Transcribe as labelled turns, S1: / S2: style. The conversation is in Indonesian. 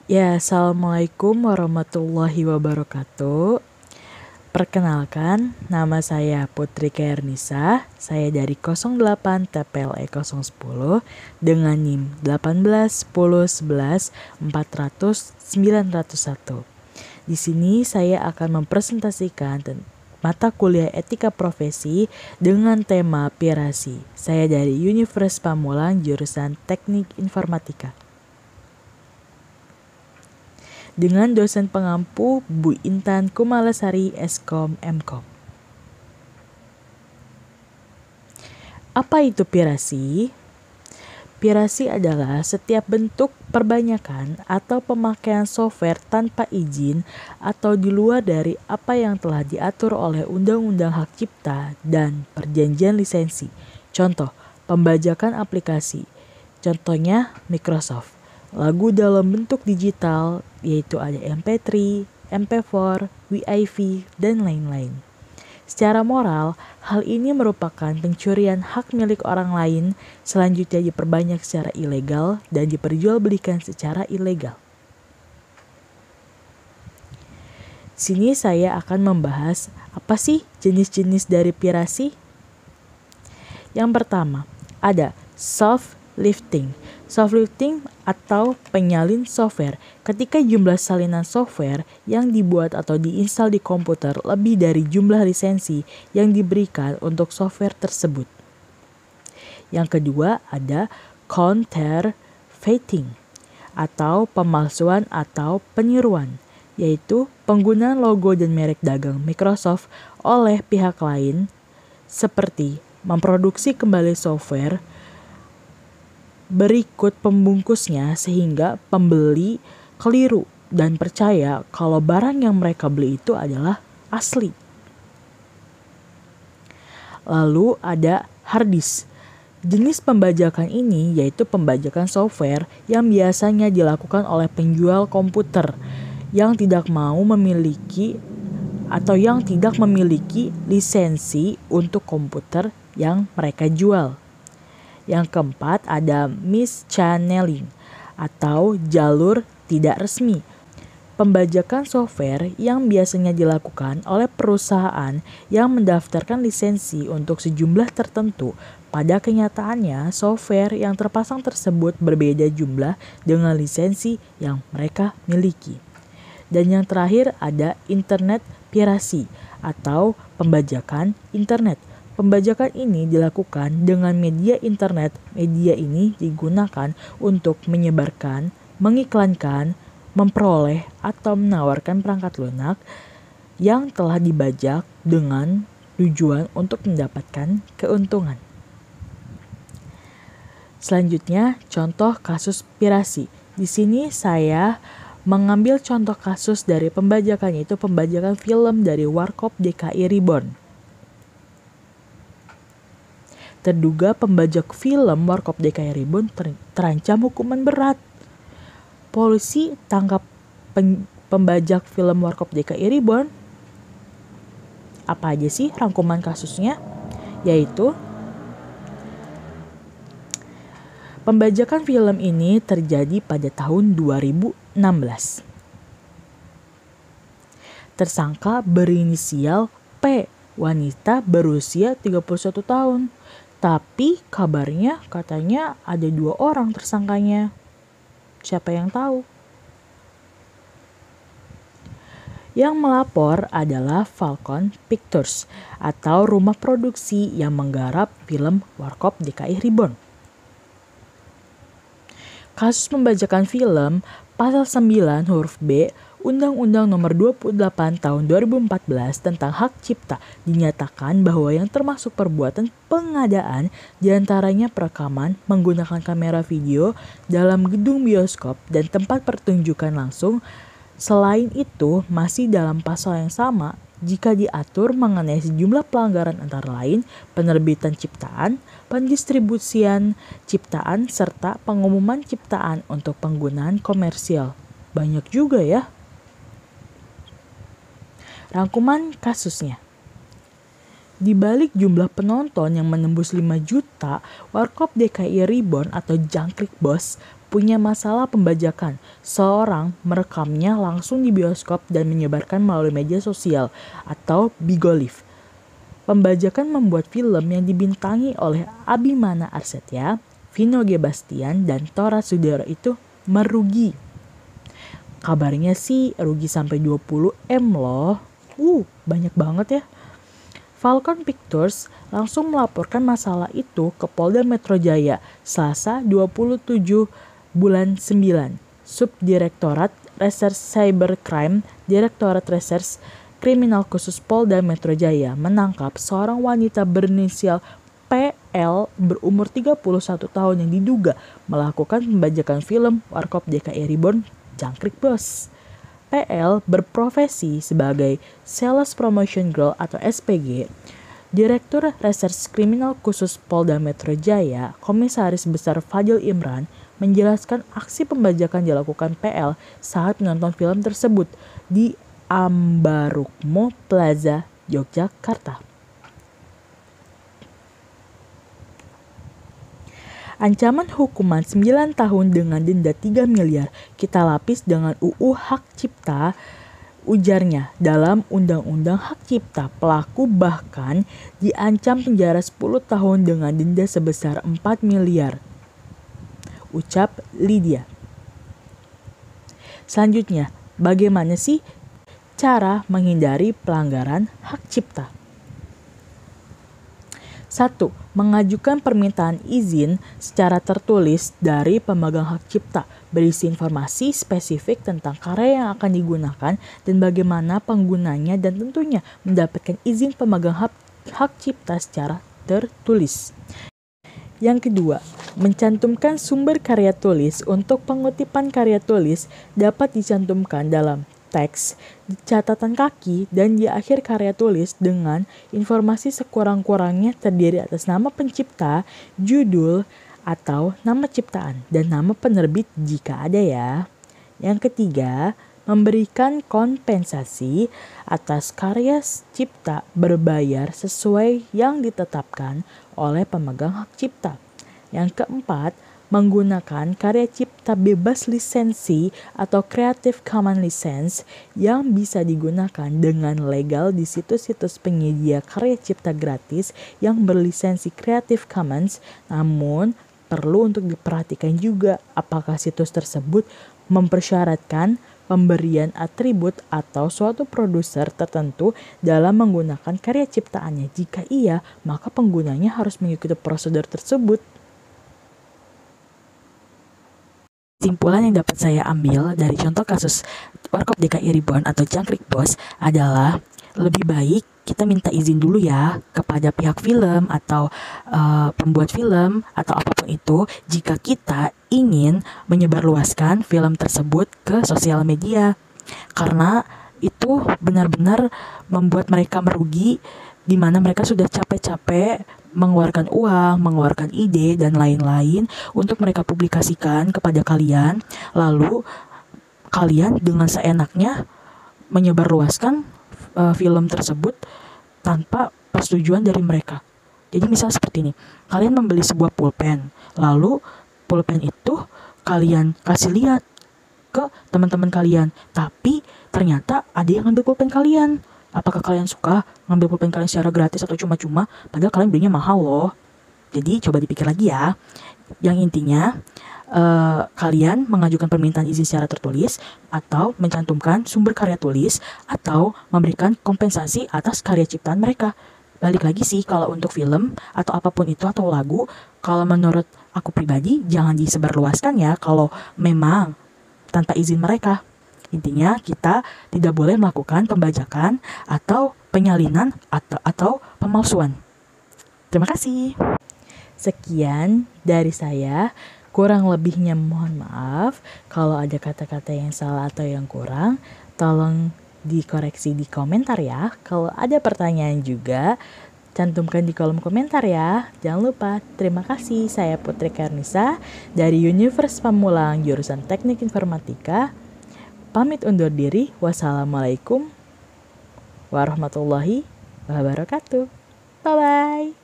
S1: Ya, Assalamualaikum warahmatullahi wabarakatuh. Perkenalkan, nama saya Putri Kairnisa. Saya dari 08 TPLE 010 dengan NIM 18 10 11 400 901. Di sini saya akan mempresentasikan mata kuliah etika profesi dengan tema pirasi. Saya dari Universitas Pamulang jurusan Teknik Informatika. Dengan dosen pengampu Bu Intan Kumalasari Eskom Mkom. Apa itu pirasi? Pirasi adalah setiap bentuk perbanyakan atau pemakaian software tanpa izin atau di luar dari apa yang telah diatur oleh Undang-Undang Hak Cipta dan Perjanjian Lisensi. Contoh, pembajakan aplikasi. Contohnya Microsoft. Lagu dalam bentuk digital yaitu ada MP3, MP4, WIV, dan lain-lain. Secara moral, hal ini merupakan pencurian hak milik orang lain, selanjutnya diperbanyak secara ilegal dan diperjualbelikan secara ilegal. Sini saya akan membahas apa sih jenis-jenis dari pirasi. Yang pertama, ada self-lifting. Self-lifting atau penyalin software ketika jumlah salinan software yang dibuat atau diinstal di komputer lebih dari jumlah lisensi yang diberikan untuk software tersebut. Yang kedua ada counterfeiting atau pemalsuan atau peniruan, yaitu penggunaan logo dan merek dagang Microsoft oleh pihak lain seperti memproduksi kembali software berikut pembungkusnya sehingga pembeli keliru dan percaya kalau barang yang mereka beli itu adalah asli. Lalu ada hard disk. Jenis pembajakan ini yaitu pembajakan software yang biasanya dilakukan oleh penjual komputer yang tidak mau memiliki atau yang tidak memiliki lisensi untuk komputer yang mereka jual. Yang keempat ada mischanneling atau jalur tidak resmi. Pembajakan software yang biasanya dilakukan oleh perusahaan yang mendaftarkan lisensi untuk sejumlah tertentu. Pada kenyataannya, software yang terpasang tersebut berbeda jumlah dengan lisensi yang mereka miliki. Dan yang terakhir ada internet pirasi atau pembajakan internet. Pembajakan ini dilakukan dengan media internet. Media ini digunakan untuk menyebarkan, mengiklankan, memperoleh atau menawarkan perangkat lunak yang telah dibajak dengan tujuan untuk mendapatkan keuntungan. Selanjutnya, contoh kasus pirasi. Di sini saya mengambil contoh kasus dari pembajakan, yaitu pembajakan film dari Warkop DKI Reborn. Terduga pembajak film Warkop DKI Reborn terancam hukuman berat. Polisi tangkap pembajak film Warkop DKI Reborn. Apa aja sih rangkuman kasusnya? Yaitu pembajakan film ini terjadi pada tahun 2016. Tersangka berinisial P, wanita berusia 31 tahun. Tapi kabarnya katanya ada 2 orang tersangkanya. Siapa yang tahu? Yang melapor adalah Falcon Pictures atau rumah produksi yang menggarap film Warkop DKI Reborn. Kasus pembajakan film Pasal 9 huruf B Undang-Undang Nomor 28 Tahun 2014 tentang Hak Cipta dinyatakan bahwa yang termasuk perbuatan pengadaan diantaranya perekaman menggunakan kamera video dalam gedung bioskop dan tempat pertunjukan langsung. Selain itu, masih dalam pasal yang sama jika diatur mengenai sejumlah pelanggaran antara lain penerbitan ciptaan, pendistribusian ciptaan, serta pengumuman ciptaan untuk penggunaan komersial. Banyak juga ya. Rangkuman kasusnya. Di balik jumlah penonton yang menembus 5 juta, Warkop DKI Reborn atau Jangkrik Bos punya masalah pembajakan. Seorang merekamnya langsung di bioskop dan menyebarkan melalui media sosial atau Bigolive. Pembajakan membuat film yang dibintangi oleh Abimana Arsetya, Vino G. Bastian, dan Tora Sudiro itu merugi. Kabarnya sih rugi sampai 20 M loh. Banyak banget ya. Falcon Pictures langsung melaporkan masalah itu ke Polda Metro Jaya Selasa 27 bulan 9. Subdirektorat Reserse Cybercrime Direktorat Reserse Kriminal Khusus Polda Metro Jaya menangkap seorang wanita berinisial PL berumur 31 tahun yang diduga melakukan pembajakan film Warkop DKI Reborn Jangkrik Bos. PL berprofesi sebagai Sales Promotion Girl atau SPG. Direktur Reserse Kriminal Khusus Polda Metro Jaya, Komisaris Besar Fadil Imran, menjelaskan aksi pembajakan dilakukan PL saat menonton film tersebut di Ambarukmo Plaza, Yogyakarta. Ancaman hukuman 9 tahun dengan denda 3 miliar kita lapis dengan UU Hak Cipta, ujarnya. Dalam Undang-Undang Hak Cipta, pelaku bahkan diancam penjara 10 tahun dengan denda sebesar 4 miliar. Ucap Lydia. Selanjutnya, bagaimana sih cara menghindari pelanggaran hak cipta? 1. Mengajukan permintaan izin secara tertulis dari pemegang hak cipta berisi informasi spesifik tentang karya yang akan digunakan dan bagaimana penggunanya, dan tentunya mendapatkan izin pemegang hak cipta secara tertulis. Yang kedua, mencantumkan sumber karya tulis. Untuk pengutipan karya tulis dapat dicantumkan dalam teks, di catatan kaki, dan di akhir karya tulis dengan informasi sekurang-kurangnya terdiri atas nama pencipta, judul, atau nama ciptaan, dan nama penerbit jika ada ya. Yang ketiga, memberikan kompensasi atas karya cipta berbayar sesuai yang ditetapkan oleh pemegang hak cipta. Yang keempat, menggunakan karya cipta bebas lisensi atau Creative Commons License yang bisa digunakan dengan legal di situs-situs penyedia karya cipta gratis yang berlisensi Creative Commons. Namun, perlu untuk diperhatikan juga apakah situs tersebut mempersyaratkan pemberian atribut atau suatu produser tertentu dalam menggunakan karya ciptaannya. Jika iya, maka penggunanya harus mengikuti prosedur tersebut. Kesimpulan yang dapat saya ambil dari contoh kasus Warkop DKI Reborn atau Jangkrik Bos adalah lebih baik kita minta izin dulu ya kepada pihak film atau pembuat film atau apapun itu jika kita ingin menyebarluaskan film tersebut ke sosial media, karena itu benar-benar membuat mereka merugi, di mana mereka sudah capek-capek mengeluarkan uang, mengeluarkan ide, dan lain-lain untuk mereka publikasikan kepada kalian. Lalu kalian dengan seenaknya menyebarluaskan film tersebut tanpa persetujuan dari mereka. Jadi misal seperti ini, kalian membeli sebuah pulpen, lalu pulpen itu kalian kasih lihat ke teman-teman kalian, tapi ternyata ada yang ngambil pulpen kalian. Apakah kalian suka ngambil pulpen kalian secara gratis atau cuma-cuma, padahal kalian belinya mahal loh. Jadi coba dipikir lagi ya. Yang intinya kalian mengajukan permintaan izin secara tertulis atau mencantumkan sumber karya tulis atau memberikan kompensasi atas karya ciptaan mereka. Balik lagi sih, kalau untuk film atau apapun itu atau lagu, kalau menurut aku pribadi jangan disebarluaskan ya kalau memang tanpa izin mereka. Intinya kita tidak boleh melakukan pembajakan atau penyalinan atau pemalsuan. Terima kasih. Sekian dari saya. Kurang lebihnya mohon maaf. Kalau ada kata-kata yang salah atau yang kurang, tolong dikoreksi di komentar ya. Kalau ada pertanyaan juga, cantumkan di kolom komentar ya. Jangan lupa. Terima kasih. Saya Putri Karnisa dari Univers Pamulang jurusan Teknik Informatika. Pamit undur diri. Wassalamualaikum warahmatullahi wabarakatuh. Bye-bye.